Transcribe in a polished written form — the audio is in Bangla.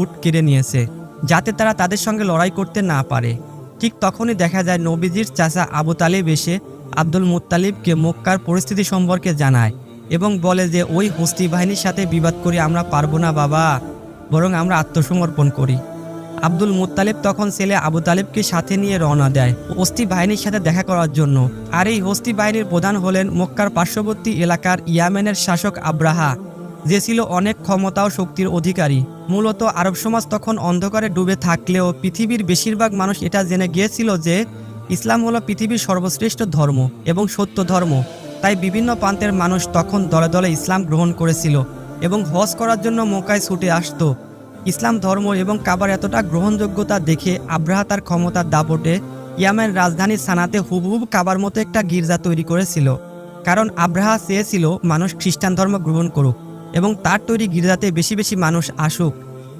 উট কেড়ে নিয়েছে, যাতে তারা তাদের সঙ্গে লড়াই করতে না পারে। ঠিক তখনই দেখা যায় নবীজির চাচা আবু তালিব এসে আব্দুল মুত্তালিবকে মক্কার পরিস্থিতি সম্পর্কে জানায় এবং বলে যে ওই হস্তি বাহিনীর সাথে বিবাদ করে আমরা পারবো না বাবা, বরং আমরা আত্মসমর্পণ করি। আব্দুল মুত্তালিব তখন ছেলে আবু তালিবকে সাথে নিয়ে রওনা দেয় হস্তি বাহিনীর সাথে দেখা করার জন্য। আর এই হস্তি বাহিনীর প্রধান হলেন মক্কার পার্শ্ববর্তী এলাকার ইয়ামেনের শাসক আব্রাহা, যে ছিল অনেক ক্ষমতা ও শক্তির অধিকারী। মূলত আরব সমাজ তখন অন্ধকারে ডুবে থাকলেও পৃথিবীর বেশিরভাগ মানুষ এটা জেনে গিয়েছিল যে ইসলাম হলো পৃথিবীর সর্বশ্রেষ্ঠ ধর্ম এবং সত্য ধর্ম। তাই বিভিন্ন প্রান্তের মানুষ তখন দলে দলে ইসলাম গ্রহণ করেছিল এবং হজ করার জন্য মক্কায় ছুটে আসতো। ইসলাম ধর্ম এবং কাবার এতটা গ্রহণযোগ্যতা দেখে আব্রাহা তার ক্ষমতার দাপটে ইয়ামেন রাজধানী সানাতে হুবহুব কাবার মতো একটা গির্জা তৈরি করেছিল। কারণ আব্রাহা চেয়েছিল মানুষ খ্রিস্টান ধর্ম গ্রহণ করুক এবং তার তৈরি গির্জাতে বেশি বেশি মানুষ আসুক।